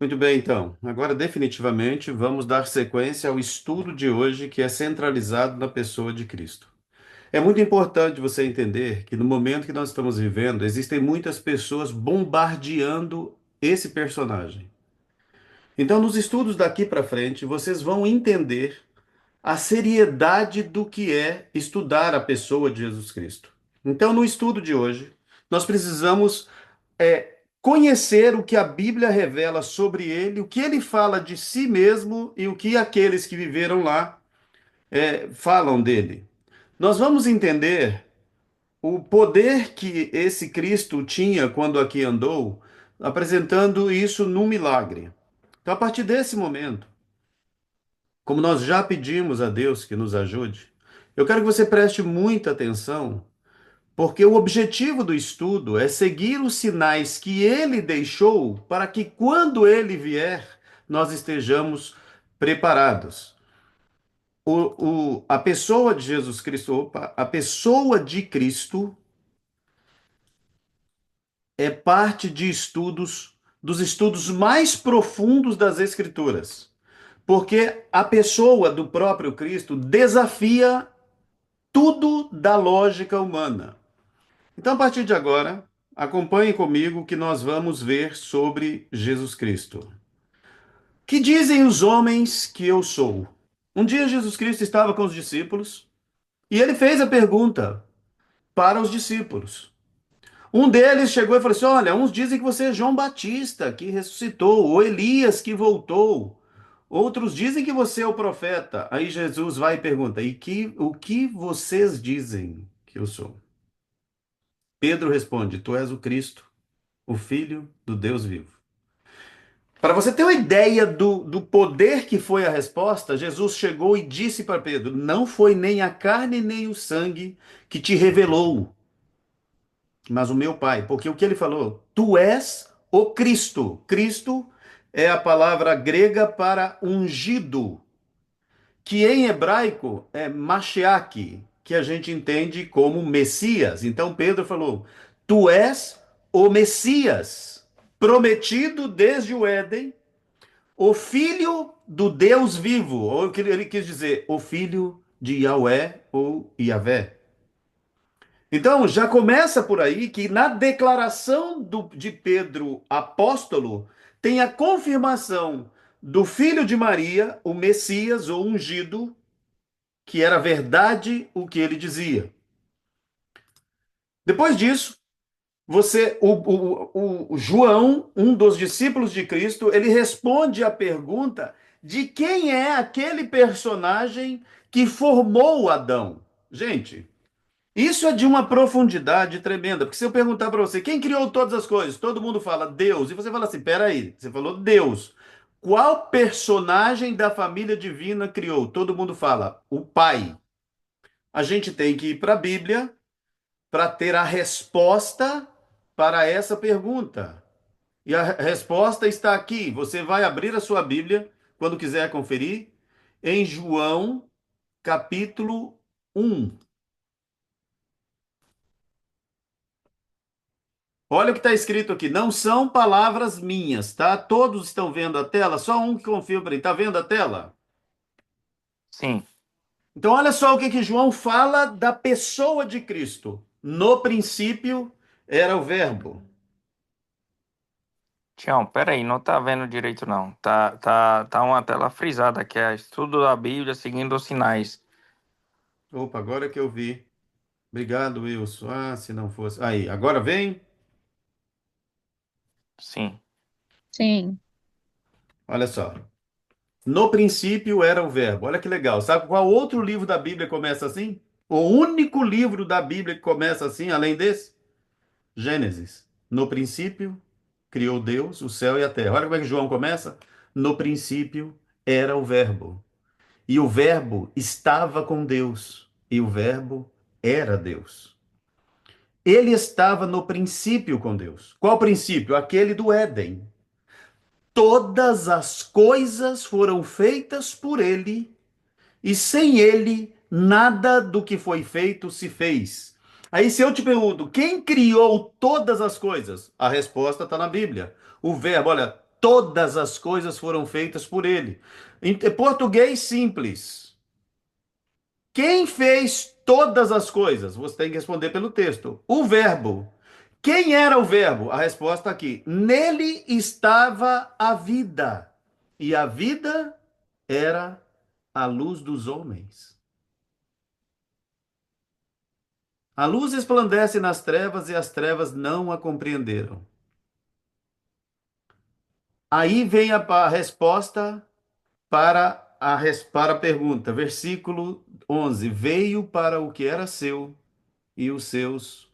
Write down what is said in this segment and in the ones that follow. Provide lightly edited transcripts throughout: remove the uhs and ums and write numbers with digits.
Muito bem, então. Agora, definitivamente, vamos dar sequência ao estudo de hoje, que é centralizado na pessoa de Cristo. É muito importante você entender que no momento que nós estamos vivendo, existem muitas pessoas bombardeando esse personagem. Então, nos estudos daqui para frente, vocês vão entender a seriedade do que é estudar a pessoa de Jesus Cristo. Então, no estudo de hoje, nós precisamos conhecer o que a Bíblia revela sobre ele, o que ele fala de si mesmo e o que aqueles que viveram lá falam dele. Nós vamos entender o poder que esse Cristo tinha quando aqui andou, apresentando isso num milagre. Então, a partir desse momento, como nós já pedimos a Deus que nos ajude, eu quero que você preste muita atenção, porque o objetivo do estudo é seguir os sinais que ele deixou para que, quando ele vier, nós estejamos preparados. A pessoa de Jesus Cristo, a pessoa de Cristo é parte de estudos, dos estudos mais profundos das Escrituras, porque a pessoa do próprio Cristo desafia tudo da lógica humana. Então, a partir de agora, acompanhe comigo que nós vamos ver sobre Jesus Cristo. Que dizem os homens que eu sou? Um dia Jesus Cristo estava com os discípulos e ele fez a pergunta para os discípulos. Um deles chegou e falou assim: Olha, uns dizem que você é João Batista que ressuscitou, ou Elias que voltou. Outros dizem que você é o profeta. Aí Jesus vai e pergunta: o que vocês dizem que eu sou? Pedro responde: Tu és o Cristo, o Filho do Deus vivo. Para você ter uma ideia do poder que foi a resposta, Jesus chegou e disse para Pedro: Não foi nem a carne nem o sangue que te revelou, mas o meu Pai. Porque o que ele falou? Tu és o Cristo. Cristo é a palavra grega para ungido, que em hebraico é Mashiach, que a gente entende como Messias. Então Pedro falou: Tu és o Messias, prometido desde o Éden, o filho do Deus vivo, ou o que ele quis dizer, o filho de Yahweh ou Yahvé. Então, já começa por aí que na declaração de Pedro apóstolo, tem a confirmação do filho de Maria, o Messias ou ungido, que era verdade o que ele dizia. Depois disso, o João, um dos discípulos de Cristo, ele responde à pergunta de quem é aquele personagem que formou Adão. Gente, isso é de uma profundidade tremenda, porque se eu perguntar para você quem criou todas as coisas, todo mundo fala Deus, e você fala assim, peraí, você falou Deus. Qual personagem da família divina criou? Todo mundo fala o Pai. A gente tem que ir para a Bíblia para ter a resposta para essa pergunta. E a resposta está aqui. Você vai abrir a sua Bíblia quando quiser conferir em João, capítulo 1. Olha o que está escrito aqui. Não são palavras minhas, tá? Todos estão vendo a tela? Só um que confirma para ele. Está vendo a tela? Sim. Então, olha só o que João fala da pessoa de Cristo. No princípio era o Verbo. Tião, peraí, não tá vendo direito não. Tá uma tela frisada aqui, é estudo da Bíblia seguindo os sinais. Opa, agora que eu vi. Obrigado, Wilson. Ah, se não fosse. Aí, agora vem. Sim. Sim. Olha só. No princípio era o Verbo. Olha que legal. Sabe qual outro livro da Bíblia começa assim? O único livro da Bíblia que começa assim, além desse? Gênesis. No princípio criou Deus o céu e a terra. Olha como é que João começa. No princípio era o Verbo. E o Verbo estava com Deus. E o Verbo era Deus. Ele estava no princípio com Deus. Qual princípio? Aquele do Éden. Todas as coisas foram feitas por ele, e sem ele, nada do que foi feito se fez. Aí, se eu te pergunto, quem criou todas as coisas? A resposta está na Bíblia. O Verbo, olha, todas as coisas foram feitas por ele. Em português simples. Quem fez todas as coisas? Você tem que responder pelo texto. O Verbo. Quem era o Verbo? A resposta aqui. Nele estava a vida. E a vida era a luz dos homens. A luz resplandece nas trevas e as trevas não a compreenderam. Aí vem a resposta para a pergunta, versículo 11: Veio para o que era seu e os seus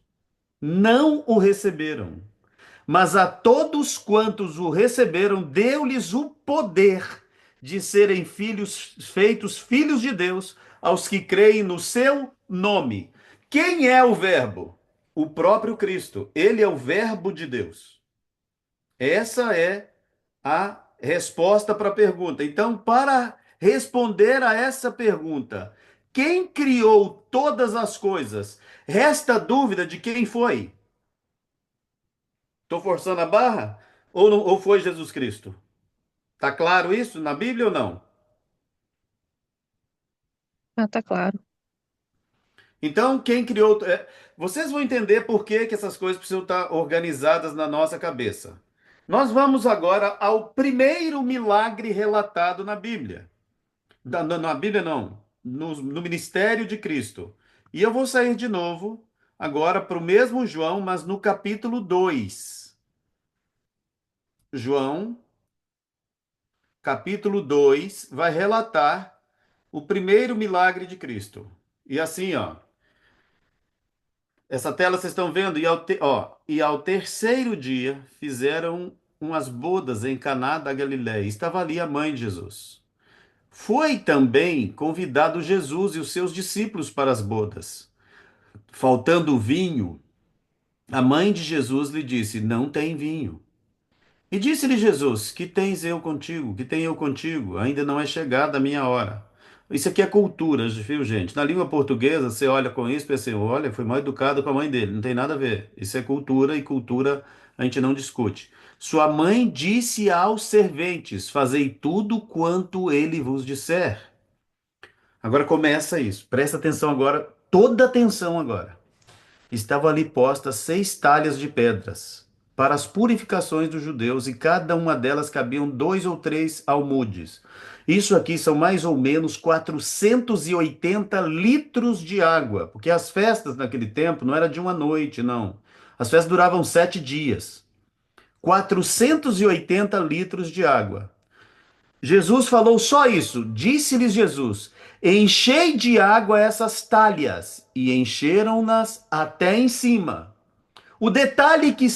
não o receberam. Mas a todos quantos o receberam, deu-lhes o poder de serem filhos, feitos filhos de Deus, aos que creem no seu nome. Quem é o Verbo? O próprio Cristo. Ele é o Verbo de Deus. Essa é a resposta para a pergunta. Então, para responder a essa pergunta, quem criou todas as coisas? Resta dúvida de quem foi. Estou forçando a barra? Ou foi Jesus Cristo? Tá claro isso na Bíblia ou não? Ah, tá claro. Então, quem criou. Vocês vão entender por que que essas coisas precisam estar organizadas na nossa cabeça. Nós vamos agora ao primeiro milagre relatado na Bíblia. Na Bíblia, não. No ministério de Cristo. E eu vou sair de novo, agora para o mesmo João, mas no capítulo 2. João, capítulo 2, vai relatar o primeiro milagre de Cristo. E assim, ó, essa tela vocês estão vendo, e ao terceiro dia fizeram umas bodas em Caná da Galiléia. Estava ali a mãe de Jesus. Foi também convidado Jesus e os seus discípulos para as bodas. Faltando vinho, a mãe de Jesus lhe disse: Não tem vinho. E disse-lhe Jesus: Que tens eu contigo? Que tenho eu contigo? Ainda não é chegada a minha hora. Isso aqui é cultura, viu, gente? Na língua portuguesa, você olha com isso e pensa assim: olha, foi mal educado com a mãe dele. Não tem nada a ver. Isso é cultura e cultura a gente não discute. Sua mãe disse aos serventes: Fazei tudo quanto ele vos disser. Agora começa isso. Presta atenção agora, toda atenção agora. Estavam ali postas 6 talhas de pedras para as purificações dos judeus, e cada uma delas cabiam 2 ou 3 almudes. Isso aqui são mais ou menos 480 litros de água, porque as festas naquele tempo não era de uma noite, não. As festas duravam 7 dias. 480 litros de água. Jesus falou só isso. Disse-lhes Jesus: Enchei de água essas talhas, e encheram-nas até em cima. O detalhe que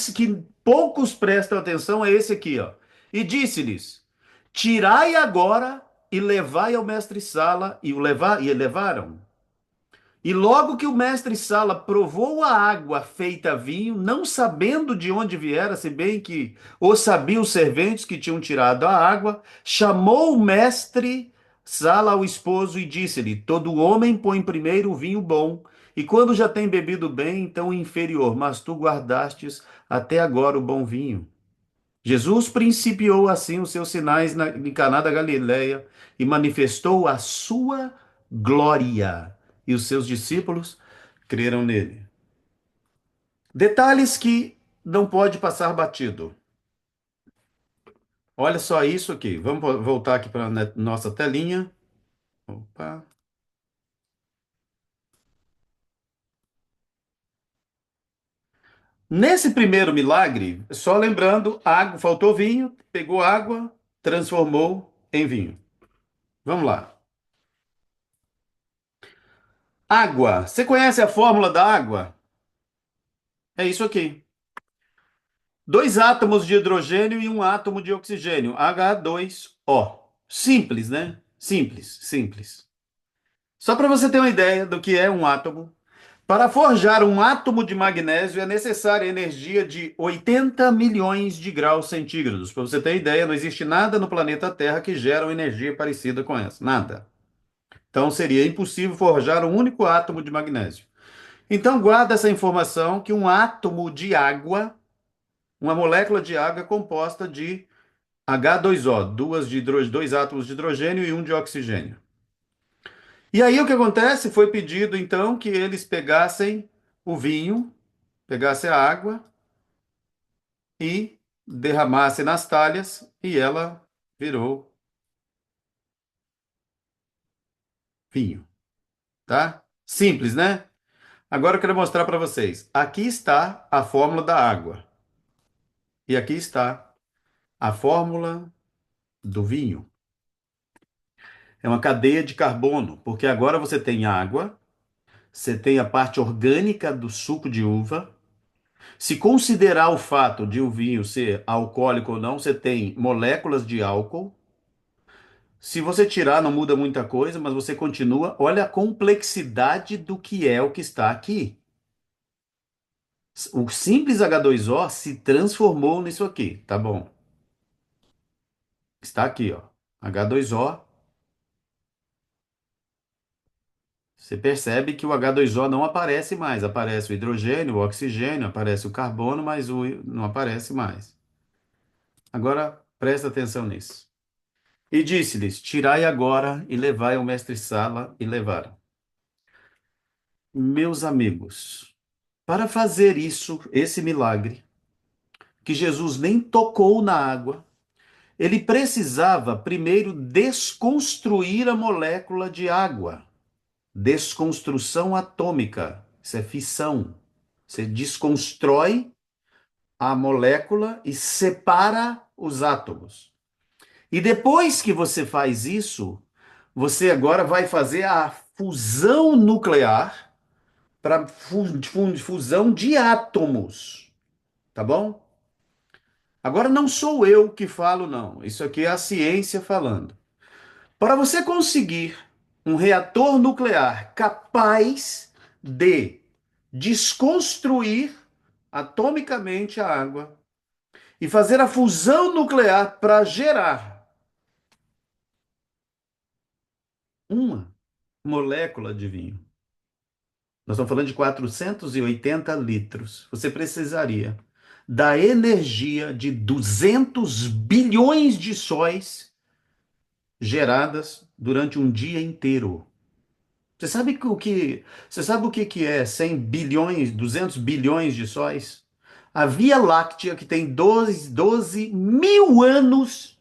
poucos prestam atenção é esse aqui, ó. E disse-lhes: Tirai agora e levai ao mestre-sala, e levaram. E logo que o mestre-sala provou a água feita vinho, não sabendo de onde viera, se bem que o sabiam os serventes que tinham tirado a água, chamou o mestre-sala ao esposo e disse-lhe: Todo homem põe primeiro o vinho bom, e quando já tem bebido bem, então o inferior, mas tu guardastes até agora o bom vinho. Jesus principiou assim os seus sinais em Caná da Galileia e manifestou a sua glória, e os seus discípulos creram nele. Detalhes que não pode passar batido. Olha só isso aqui. Vamos voltar aqui para a nossa telinha. Opa. Nesse primeiro milagre, só lembrando, água, faltou vinho, pegou água, transformou em vinho. Vamos lá. Água. Você conhece a fórmula da água? É isso aqui. 2 átomos de hidrogênio e um átomo de oxigênio. H2O. Simples, né? Simples, simples. Só para você ter uma ideia do que é um átomo. Para forjar um átomo de magnésio é necessária energia de 80 milhões de graus centígrados. Para você ter ideia, não existe nada no planeta Terra que gera uma energia parecida com essa. Nada. Então seria impossível forjar um único átomo de magnésio. Então guarda essa informação que um átomo de água, uma molécula de água é composta de H2O, dois átomos de hidrogênio e um de oxigênio. E aí o que acontece? Foi pedido então que eles pegassem o vinho, pegassem a água e derramassem nas talhas e ela virou vinho, tá? Simples, né? Agora eu quero mostrar para vocês. Aqui está a fórmula da água e aqui está a fórmula do vinho. É uma cadeia de carbono, porque agora você tem água, você tem a parte orgânica do suco de uva. Se considerar o fato de o vinho ser alcoólico ou não, você tem moléculas de álcool. Se você tirar, não muda muita coisa, mas você continua. Olha a complexidade do que é o que está aqui. O simples H2O se transformou nisso aqui, tá bom? Está aqui, ó. H2O. Você percebe que o H2O não aparece mais. Aparece o hidrogênio, o oxigênio, aparece o carbono, mas o não aparece mais. Agora, presta atenção nisso. E disse-lhes: Tirai agora e levai ao mestre-sala, e levaram. Meus amigos, para fazer isso, esse milagre, que Jesus nem tocou na água, ele precisava primeiro desconstruir a molécula de água. Desconstrução atômica. Isso é fissão. Você desconstrói a molécula e separa os átomos. E depois que você faz isso, você agora vai fazer a fusão nuclear para fusão de átomos, tá bom? Agora não sou eu que falo, não. Isso aqui é a ciência falando. Para você conseguir um reator nuclear capaz de desconstruir atomicamente a água e fazer a fusão nuclear para gerar uma molécula de vinho. Nós estamos falando de 480 litros. Você precisaria da energia de 200 bilhões de sóis geradas durante um dia inteiro. Você sabe o que que é 100 bilhões, 200 bilhões de sóis? A Via Láctea, que tem 12 mil anos,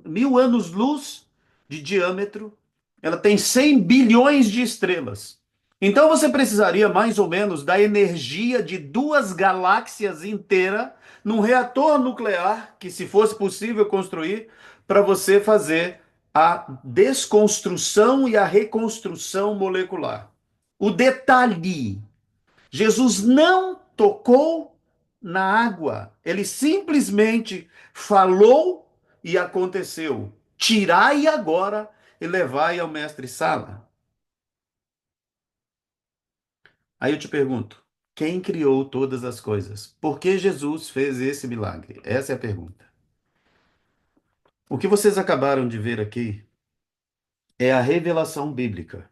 mil anos-luz de diâmetro, ela tem 100 bilhões de estrelas. Então você precisaria mais ou menos da energia de duas galáxias inteiras num reator nuclear, que se fosse possível construir, para você fazer a desconstrução e a reconstrução molecular. O detalhe: Jesus não tocou na água, ele simplesmente falou e aconteceu. Tirai agora e levai ao mestre-sala. Aí eu te pergunto: quem criou todas as coisas? Por que Jesus fez esse milagre? Essa é a pergunta. O que vocês acabaram de ver aqui é a revelação bíblica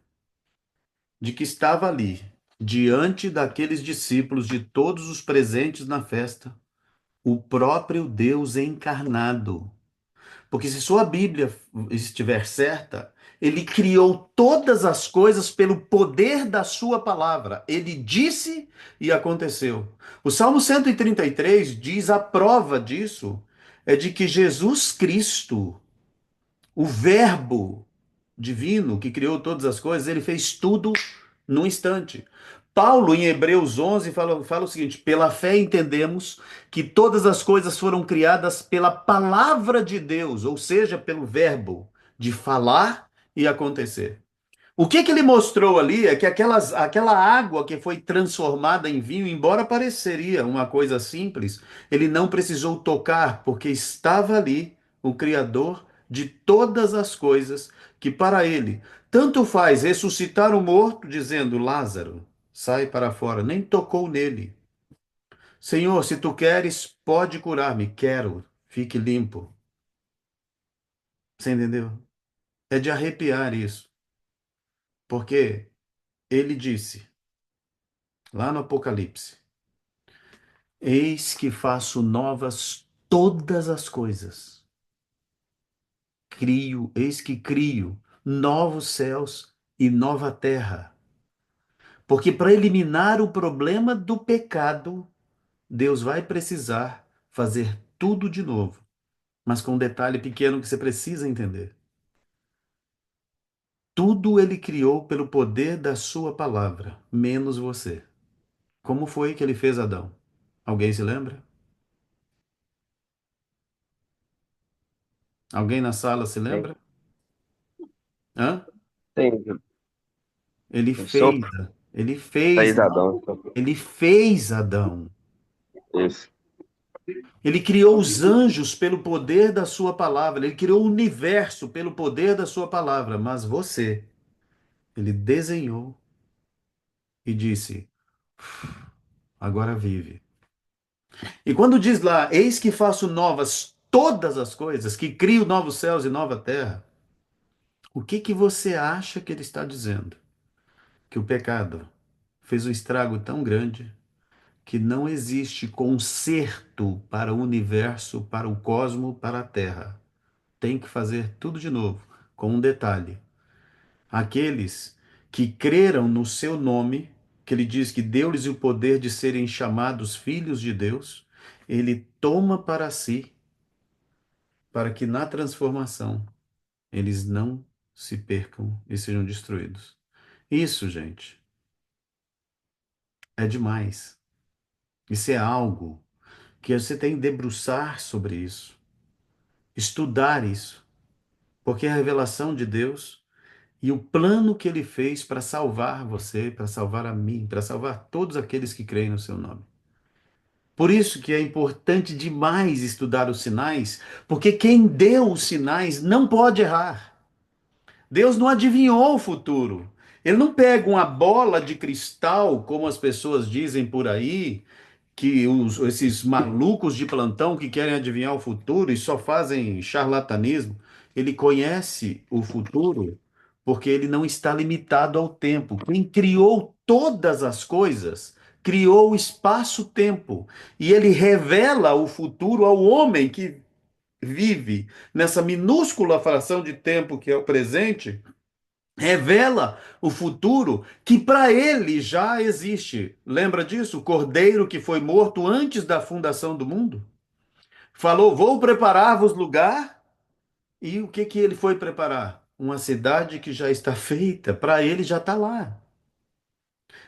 de que estava ali, diante daqueles discípulos de todos os presentes na festa, o próprio Deus encarnado. Porque se sua Bíblia estiver certa, ele criou todas as coisas pelo poder da sua palavra. Ele disse e aconteceu. O Salmo 133 diz a prova disso é de que Jesus Cristo, o Verbo divino que criou todas as coisas, ele fez tudo num instante. Paulo, em Hebreus 11, fala o seguinte: pela fé entendemos que todas as coisas foram criadas pela palavra de Deus, ou seja, pelo verbo de falar e acontecer. O que que ele mostrou ali é que aquela água que foi transformada em vinho, embora pareceria uma coisa simples, ele não precisou tocar, porque estava ali o Criador de todas as coisas, que para ele tanto faz ressuscitar o morto, dizendo: Lázaro, sai para fora, nem tocou nele. Senhor, se tu queres, pode curar-me. Quero, fique limpo. Você entendeu? É de arrepiar isso, porque ele disse lá no Apocalipse: Eis que faço novas todas as coisas. eis que crio novos céus e nova terra. Porque para eliminar o problema do pecado, Deus vai precisar fazer tudo de novo. Mas com um detalhe pequeno que você precisa entender. Tudo ele criou pelo poder da sua palavra, menos você. Como foi que ele fez Adão? Alguém se lembra? Alguém na sala se Sim, lembra? Hã? sim, Ele um fez, sopro, ele fez, fez Adão, sopro. ele fez Adão. Isso. Ele criou os anjos pelo poder da sua palavra. Ele criou o universo pelo poder da sua palavra. Mas você, ele desenhou e disse: agora vive. E quando diz lá, eis que faço novas todas as coisas, que crio novos céus e nova terra, o que que você acha que ele está dizendo? Que o pecado fez um estrago tão grande que não existe conserto para o universo, para o cosmo, para a terra. Tem que fazer tudo de novo, com um detalhe. Aqueles que creram no seu nome, que ele diz que deu-lhes o poder de serem chamados filhos de Deus, ele toma para si, para que na transformação eles não se percam e sejam destruídos. Isso, gente, é demais. Isso é algo que você tem que debruçar sobre isso, estudar isso, porque é a revelação de Deus e o plano que ele fez para salvar você, para salvar a mim, para salvar todos aqueles que creem no seu nome. Por isso que é importante demais estudar os sinais, porque quem deu os sinais não pode errar. Deus não adivinhou o futuro. Ele não pega uma bola de cristal, como as pessoas dizem por aí, que esses malucos de plantão que querem adivinhar o futuro e só fazem charlatanismo. Ele conhece o futuro porque ele não está limitado ao tempo. Quem criou todas as coisas, criou o espaço-tempo. E ele revela o futuro ao homem que vive nessa minúscula fração de tempo que é o presente, revela o futuro que para ele já existe. Lembra disso? O cordeiro que foi morto antes da fundação do mundo? Falou: Vou preparar-vos lugar. E o que que ele foi preparar? Uma cidade que já está feita, para ele já está lá.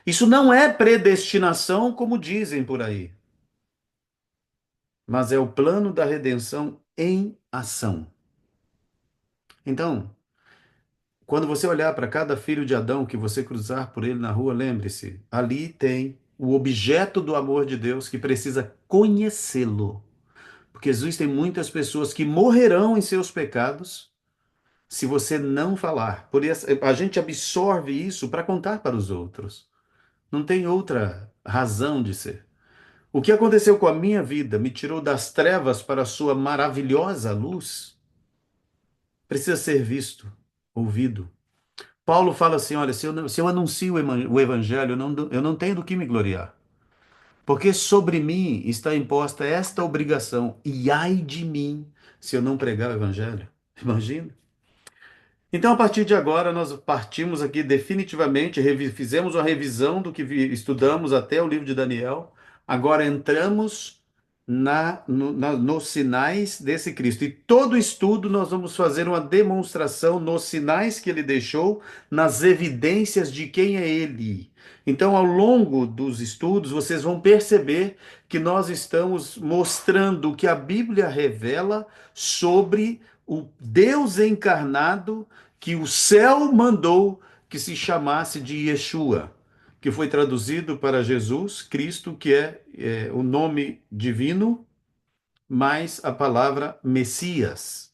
Isso não é predestinação, como dizem por aí, mas é o plano da redenção em ação. Então, quando você olhar para cada filho de Adão que você cruzar por ele na rua, lembre-se, ali tem o objeto do amor de Deus que precisa conhecê-lo. Porque existem muitas pessoas que morrerão em seus pecados se você não falar. Por isso, a gente absorve isso para contar para os outros. Não tem outra razão de ser. O que aconteceu com a minha vida me tirou das trevas para a sua maravilhosa luz. Precisa ser visto, ouvido. Paulo fala assim: olha, se eu anuncio o evangelho, eu não tenho do que me gloriar. Porque sobre mim está imposta esta obrigação, e ai de mim se eu não pregar o evangelho. Imagina. Então, a partir de agora, nós partimos aqui definitivamente, fizemos uma revisão do que estudamos até o livro de Daniel. Agora entramos nos sinais desse Cristo. E todo estudo nós vamos fazer uma demonstração nos sinais que ele deixou, nas evidências de quem é ele. Então, ao longo dos estudos, vocês vão perceber que nós estamos mostrando o que a Bíblia revela sobre o Deus encarnado que o céu mandou que se chamasse de Yeshua, que foi traduzido para Jesus Cristo, que é o nome divino, mais a palavra Messias,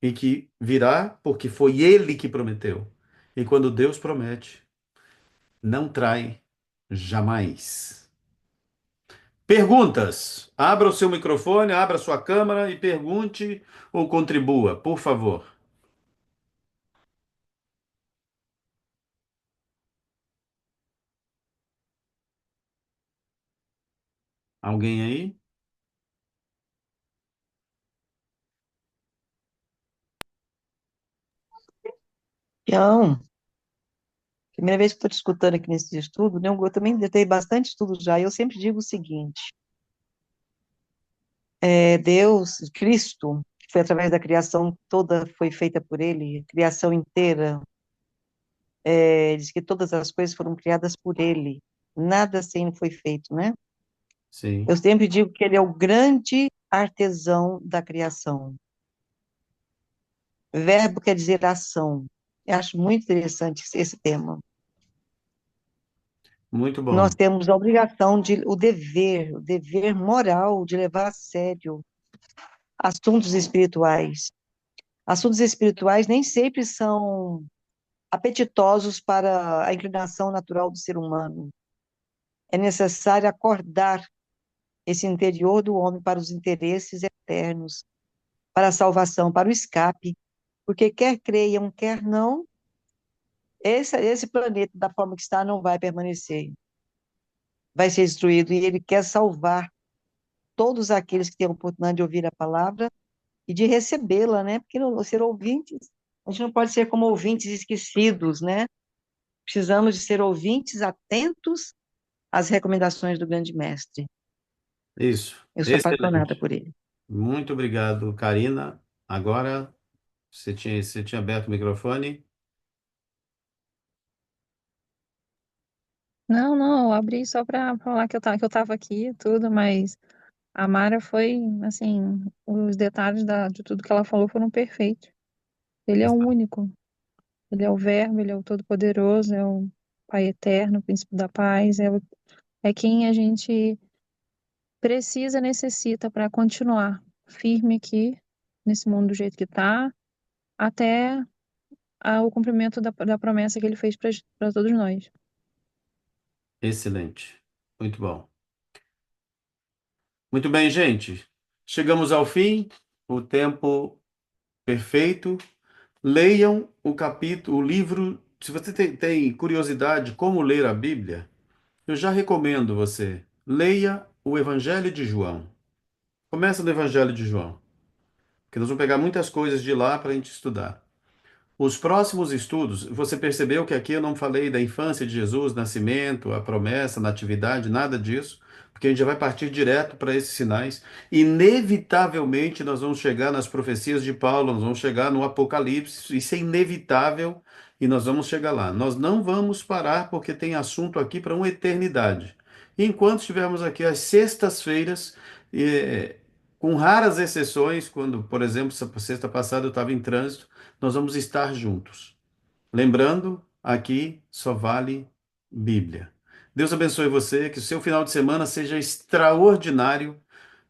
e que virá porque foi ele que prometeu. E quando Deus promete, não trai jamais. Perguntas. Abra o seu microfone, abra a sua câmera e pergunte ou contribua, por favor. Alguém aí? Então, primeira vez que estou te escutando aqui nesse estudo, né, eu também tenho bastante estudo já, e eu sempre digo o seguinte, Deus, Cristo, que foi através da criação toda, foi feita por Ele, a criação inteira, diz que todas as coisas foram criadas por Ele, nada sem foi feito, né? Sim, Eu sempre digo que Ele é o grande artesão da criação. Verbo quer dizer ação. Eu acho muito interessante esse tema. muito Nós bom. temos a obrigação o dever moral de levar a sério assuntos espirituais. Assuntos espirituais nem sempre são apetitosos para a inclinação natural do ser humano. É necessário acordar esse interior do homem para os interesses eternos, para a salvação, para o escape, porque quer creiam, quer não, esse planeta, da forma que está, não vai permanecer, vai ser destruído, e ele quer salvar todos aqueles que têm a oportunidade de ouvir a palavra e de recebê-la, né? Porque ser ouvintes, a gente não pode ser como ouvintes esquecidos, né? Precisamos de ser ouvintes atentos às recomendações do grande mestre. Isso, Eu sou apaixonada excelente. por ele. Muito obrigado, Karina. Agora, você tinha aberto o microfone? Não, não, eu abri só para falar que eu tava aqui e tudo, mas a Mara foi, assim, os detalhes de tudo que ela falou foram perfeitos. Ele é o único, ele é o Verbo, ele é o Todo-Poderoso, é o Pai Eterno, o Príncipe da Paz, é quem a gente precisa, necessita para continuar firme aqui, nesse mundo do jeito que tá, até o cumprimento da promessa que ele fez para todos nós. Excelente. Muito bom. Muito bem, gente. Chegamos ao fim. O tempo perfeito. Leiam o capítulo, o livro. Se você tem curiosidade como ler a Bíblia, eu já recomendo você. Leia o Evangelho de João. Começa no Evangelho de João, que nós vamos pegar muitas coisas de lá para a gente estudar. Os próximos estudos, você percebeu que aqui eu não falei da infância de Jesus, nascimento, a promessa, natividade, nada disso, porque a gente já vai partir direto para esses sinais. Inevitavelmente nós vamos chegar nas profecias de Paulo, nós vamos chegar no Apocalipse, isso é inevitável e nós vamos chegar lá. Nós não vamos parar porque tem assunto aqui para uma eternidade. Enquanto estivermos aqui às sextas-feiras, com raras exceções, quando, por exemplo, sexta passada eu estava em trânsito, nós vamos estar juntos. Lembrando, aqui só vale Bíblia. Deus abençoe você, que o seu final de semana seja extraordinário.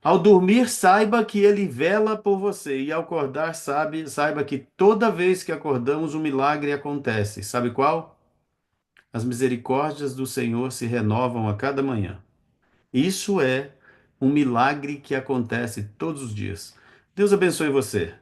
Ao dormir, saiba que Ele vela por você, e ao acordar, saiba que toda vez que acordamos, um milagre acontece. Sabe qual? As misericórdias do Senhor se renovam a cada manhã. Isso é um milagre que acontece todos os dias. Deus abençoe você.